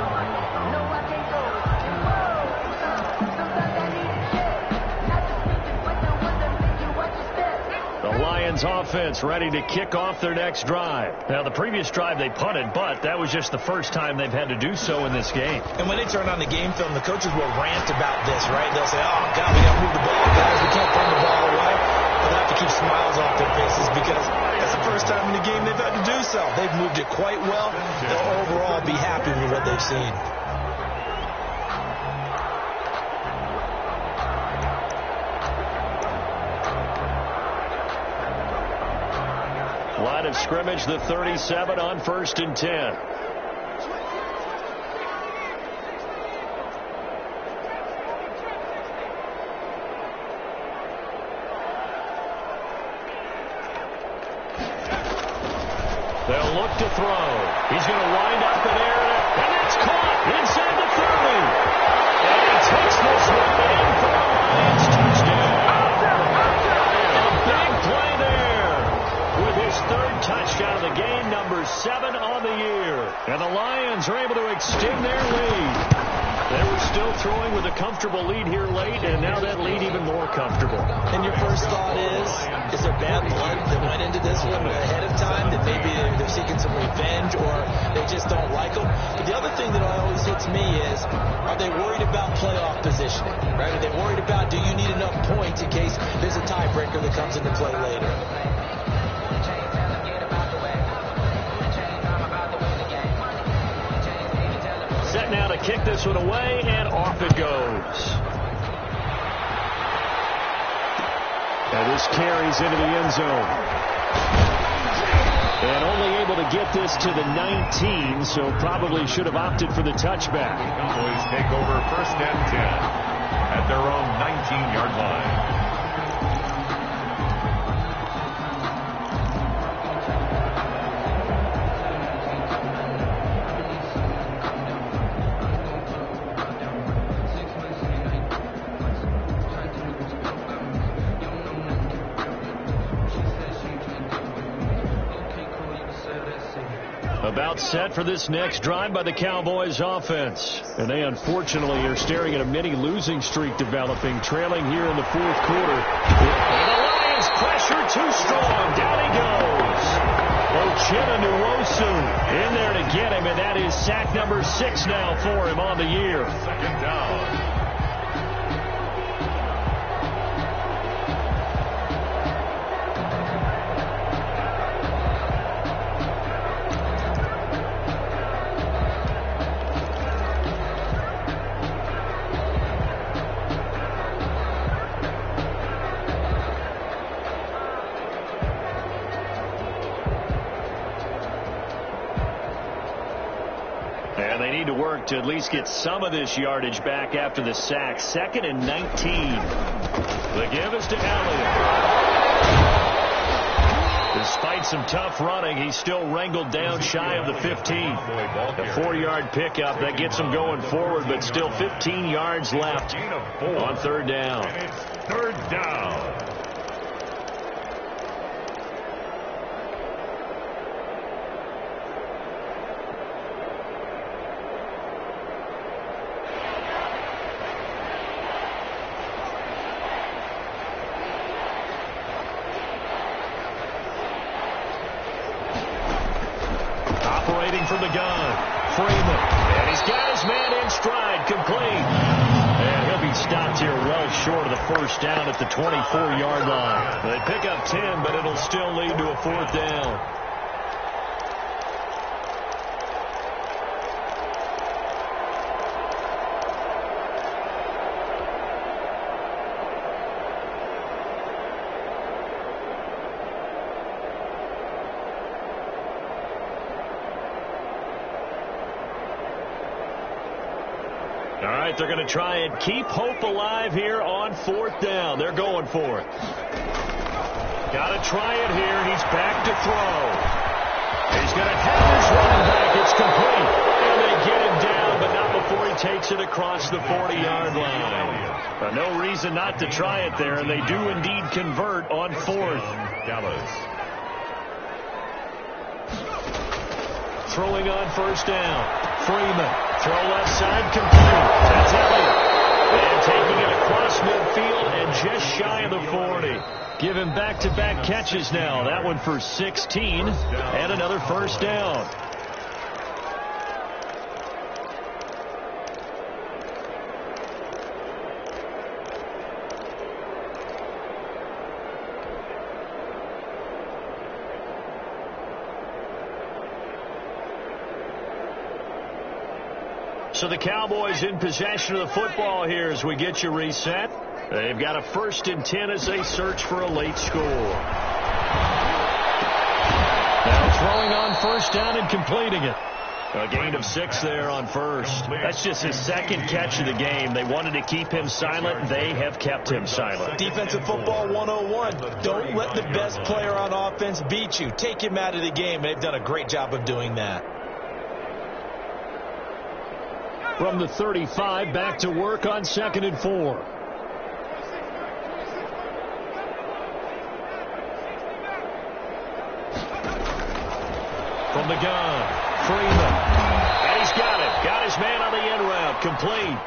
The Lions Lions offense ready to kick off their next drive. Now, the previous drive they punted, but that was just the first time they've had to do so in this game. And when they turn on the game film, the coaches will rant about this, right? They'll say, oh, God, we got to move the ball, guys. We can't turn the ball away. They'll have to keep smiles off their faces because that's the first time in the game they've had to do so. They've moved it quite well. They'll overall be happy with what they've seen. Line of scrimmage, the 37 on 1st and 10. They'll look to throw. He's going to wind up in there, and it's caught inside the 30. And he takes this one in for the Lions touchdown. A big play there with his 3rd touchdown of the game, number 7 on the year. And the Lions are able to extend their lead. They were still throwing with a comfortable lead here late, and now that lead even more comfortable. And your first thought is there bad blood that went into this one ahead of time, that maybe they're seeking some revenge or they just don't like them? But the other thing that always hits me is, are they worried about playoff positioning? Right? Are they worried about, do you need enough points in case there's a tiebreaker that comes into play later? Set now to kick this one away, and off it goes. And this carries into the end zone. And only able to get this to the 19, so probably should have opted for the touchback. Cowboys take over 1st and 10 at their own 19-yard line. About set for this next drive by the Cowboys offense. And they unfortunately are staring at a mini losing streak developing, trailing here in the 4th quarter. And the Lions pressure too strong. Down he goes. Ochena Nwosu in there to get him, and that is sack number 6 now for him on the year. 2nd down. And they need to work to at least get some of this yardage back after the sack. 2nd and 19. The give is to Elliott. Despite some tough running, he's still wrangled down shy of the 15. A 4-yard pickup that gets him going forward, but still 15 yards left on 3rd down. And it's 3rd down. From the gun, Freeman, and he's got his man in stride, complete. And he'll be stopped here well short of the 1st down at the 24-yard line. They pick up 10, but it'll still lead to a 4th down. All right, they're going to try and keep hope alive here on 4th down. They're going for it. Got to try it here. He's back to throw. He's going to have his running back. It's complete. And they get him down, but not before he takes it across the 40-yard line. No reason not to try it there, and they do indeed convert on 4th. Dallas. Throwing on 1st down. Freeman. Throw left side, complete. That's Elliott. And taking it across midfield and just shy of the 40. Give him back-to-back catches now. That one for 16 and another first down. So the Cowboys in possession of the football here as we get you reset. They've got a 1st and 10 as they search for a late score. Now throwing on first down and completing it. A gain of 6 there on first. That's just his 2nd catch of the game. They wanted to keep him silent. They have kept him silent. Defensive football 101. Don't let the best player on offense beat you. Take him out of the game. They've done a great job of doing that. From the 35, back to work on 2nd and 4. From the gun, Freeman. And he's got it. Got his man on the end route. Complete.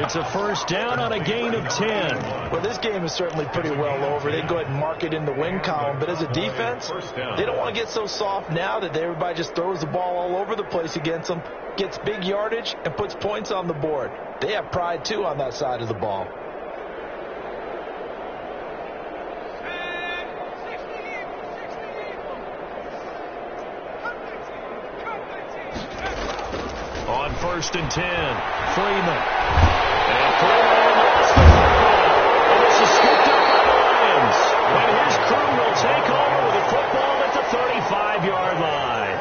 It's a first down on a gain of 10. Well, this game is certainly pretty well over. They go ahead and mark it in the win column. But as a defense, they don't want to get so soft now that everybody just throws the ball all over the place against them, gets big yardage, and puts points on the board. They have pride, too, on that side of the ball. On 1st and 10, Freeman. And Freeman lost the football. And this is scooped up by the Lions. And his crew will take over with the football at the 35-yard line.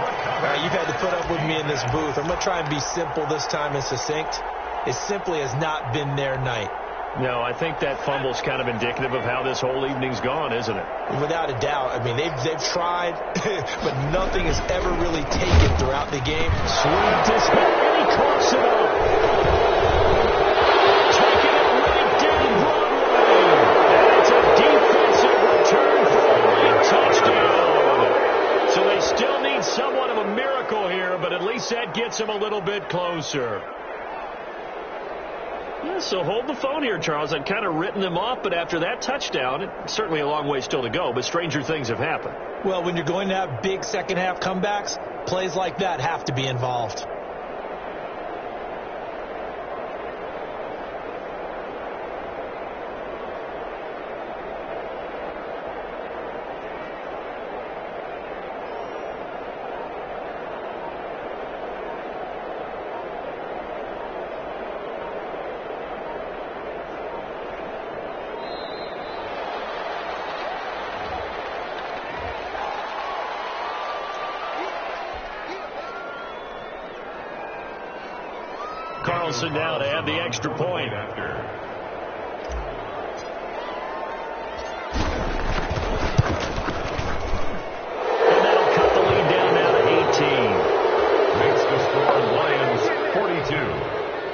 You've had to put up with me in this booth. I'm going to try and be simple this time and succinct. It simply has not been their night. No, I think that fumble's kind of indicative of how this whole evening's gone, isn't it? Without a doubt. I mean, they've tried, but nothing has ever really taken throughout the game. Sweet to spin, and he close it up. Taking it right down Broadway. And it's a defensive return for a late touchdown. So they still need somewhat of a miracle here, but at least that gets them a little bit closer. Yeah, so hold the phone here, Charles. I'd kind of written them off, but after that touchdown, it's certainly a long way still to go, but stranger things have happened. Well, when you're going to have big second-half comebacks, plays like that have to be involved. Carlson now to add the extra point. And that'll cut the lead down now to 18. Makes the score Lions 42,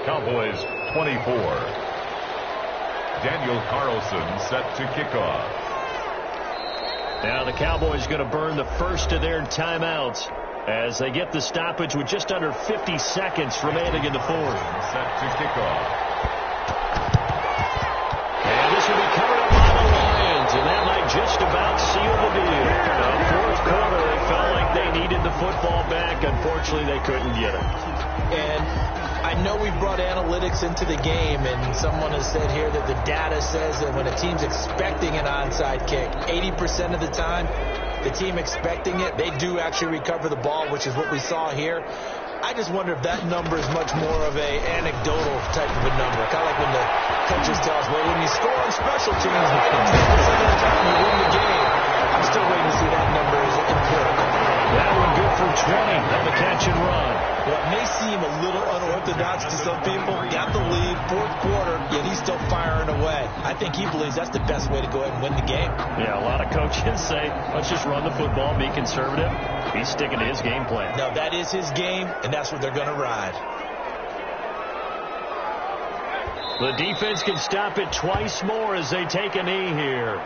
Cowboys 24. Daniel Carlson set to kick off. Now the Cowboys going to burn the first of their timeouts as they get the stoppage with just under 50 seconds remaining in the fourth. Set to kick off. And this will be covered up by the Lions, and that might just about seal the deal. Fourth quarter, they felt like they needed the football back. Unfortunately, they couldn't get it. And I know we brought analytics into the game, and someone has said here that the data says that when a team's expecting an onside kick, 80% of the time, the team expecting it, they do actually recover the ball, which is what we saw here. I just wonder if that number is much more of a anecdotal type of a number. Kind of like when the coaches tell us, well, when you score on special teams, 10% of the time you win the game. I'm still waiting to see that number is empirical. That one good for 20 on the catch and run. Well, it may seem a little unorthodox to some people. Got the lead, fourth quarter, yet he's still firing away. I think he believes that's the best way to go ahead and win the game. Yeah, a lot of coaches say, let's just run the football, be conservative. He's sticking to his game plan. No, that is his game, and that's what they're going to ride. The defense can stop it twice more as they take a knee here.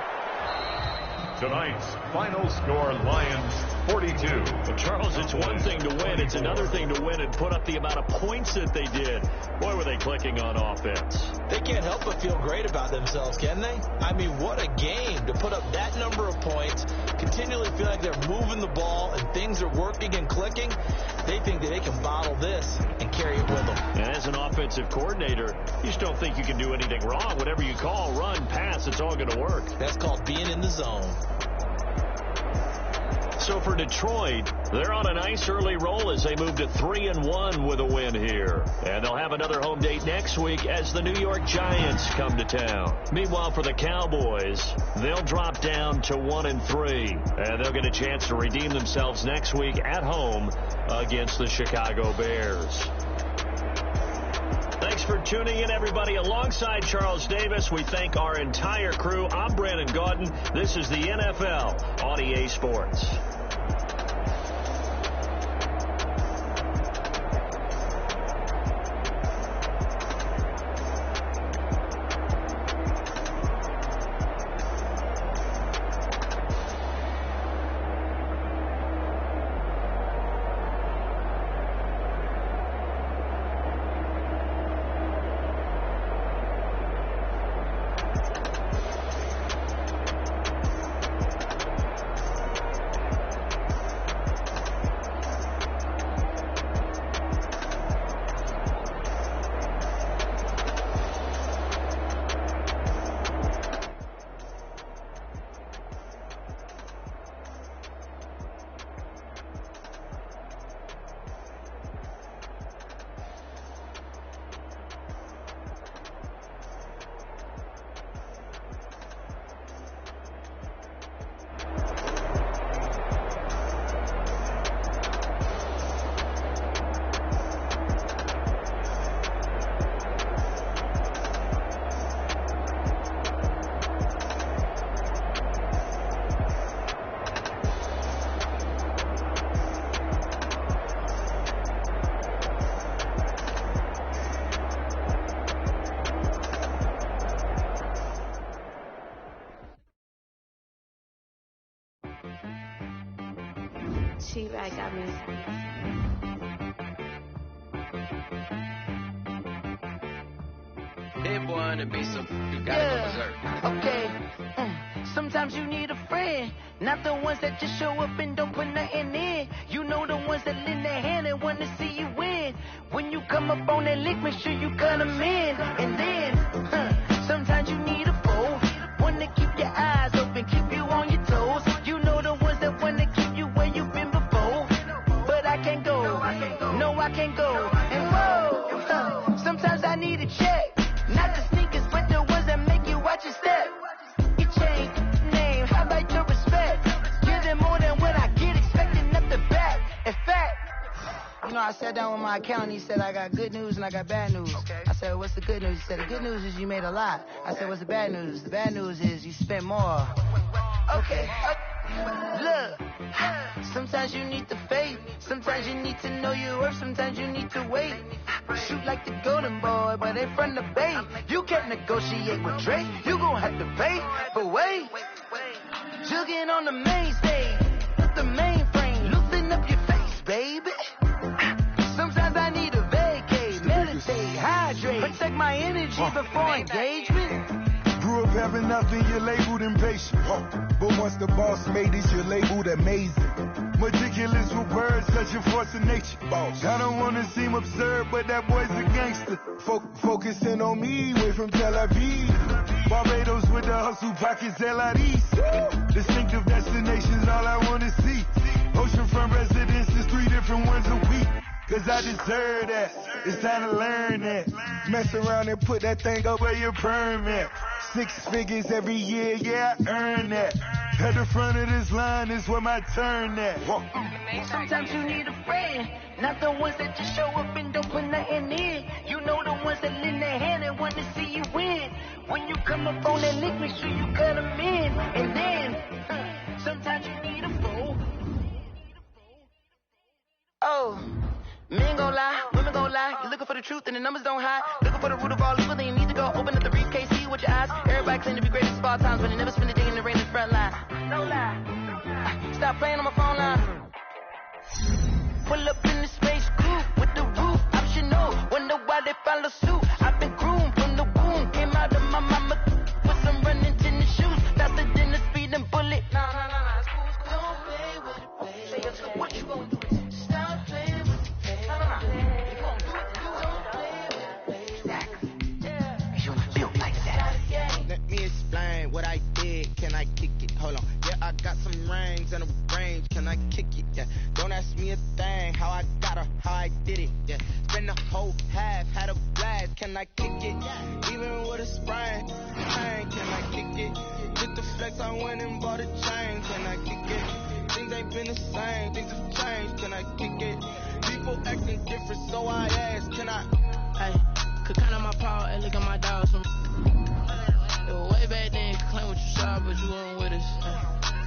Tonight's final score, Lions 42. Well, Charles, it's It's one thing to win. It's another thing to win and put up the amount of points that they did. Boy, were they clicking on offense. They can't help but feel great about themselves, can they? I mean, what a game to put up that number of points, continually feel like they're moving the ball and things are working and clicking. They think that they can bottle this and carry it with them. And as an offensive coordinator, you just don't think you can do anything wrong. Whatever you call, run, pass, it's all going to work. That's called being in the zone. So for Detroit, they're on a nice early roll as they move to 3-1 with a win here. And they'll have another home date next week as the New York Giants come to town. Meanwhile, for the Cowboys, they'll drop down to 1-3. And they'll get a chance to redeem themselves next week at home against the Chicago Bears. Thanks for tuning in, everybody. Alongside Charles Davis, we thank our entire crew. I'm Brandon Gaudin. This is the NFL on EA Sports. She-Rag got me. Hit boy on the beat, so you gotta go berserk. Okay. Sometimes you need a friend, not the ones that just show up and don't put nothing in. You know the ones that lend their hand and want to see you win. When you come up on that lick, make sure you cut them in. And then, sometimes you need a foe, one to keep your eyes open, keep you on your toes. You know the ones that want to keep you where you've been before. But I can't go, no I can't go. And whoa, sometimes I need a check. Not the sneakers, but the ones that make you watch your step. You change name, how about your respect? Give them more than what I get, expecting up the back. In fact, you know, I sat down with my accountant, he said, I got good news and I got bad news. Okay. I said, what's the good news? He said, the good news is you made a lot. I said, what's the bad news? The bad news is you spent more. Okay. Look, sometimes you need the faith, sometimes you need to know your worth, sometimes you need to wait. Shoot like the golden boy, but in front of Bay. You can't negotiate with Drake, you gon' have to pay. But wait, jugging on the main stage, with the mainframe, loosen up your face, baby. Sometimes I need a vacate, meditate, hydrate, protect my energy before engagement. Grew up having nothing, you're labeled impatient. But once the boss made it, you're labeled amazing. Meticulous with words, such a force of nature. I don't want to seem absurd, but that boy's a gangster. Focusing on me, way from Tel Aviv. Barbados with the hustle pockets, LIDs. Distinctive destinations, all I want to see. Oceanfront residences, 3 different ones a week. Cause I deserve that, it's time to learn that. Mess around and put that thing over your permit. 6 figures every year, yeah, I earn that. At the front of this line is where my turn at. Sometimes you need a friend, not the ones that just show up and don't put nothing in. You know the ones that lend their hand and want to see you win. When you come up on that lick, make sure you cut them in. And then, sometimes you need a foe. Oh, men gon' lie, women gon' lie. You're looking for the truth and the numbers don't hide. Looking for the root of all evil, then you need to go open up the briefcase, see with your eyes. Everybody claim to be great at all times, but they never spend a day in the rain in the front line. No lie. Stop playing on my phone line. pull up in the space coupe with the roof optional. Wonder why they follow suit. I've been groomed from the womb. Came out of my mama with some running tennis shoes. Faster than the speeding bullet. Nah, don't play with it, baby. What you gonna do? Stop playing with it, baby. You gonna do it? Don't play with it, baby. Exactly. Yeah. You built like that. Let me explain what I did. Can I kick it? Hold on. Yeah, I got some rings and a range. Can I kick it? Yeah. Don't ask me a thing. How I got her, how I did it. Yeah. Spend the whole half, had a blast. Can I kick it? Even with a sprain. Can I kick it? With the flex, I went and bought a chain. Can I kick it? Things ain't been the same. Things have changed. Can I kick it? People acting different, so I ask. Can I? Hey, could count on my power and look at my dogs. Way back then, could claim what you saw, but you weren't with us.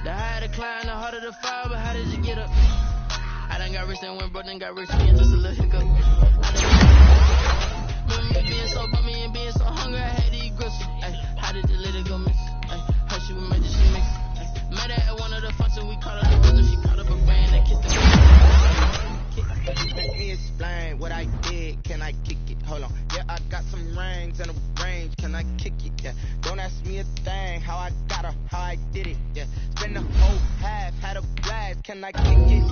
The higher the climb, the harder the fall, but how did you get up? I done got rich and went broke, then got rich again, just a little hiccup. Remember me being so bummy and being so hungry, I had to eat gristle. How did the little go miss? How she was made that she mix. Met her at one of the functions, we caught up the brother, she caught up a friend that kissed her. Let me explain what I did. Can I kick it? Hold on. Yeah, I got some rings and a range. Can I kick it? Yeah. Don't ask me a thing. How I got her, how I did it. Yeah. Spend the whole half, had a blast. Can I kick it?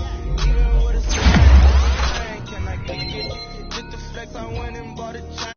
Even with a sprain. Can I kick it? With the flex, I went and bought a chain.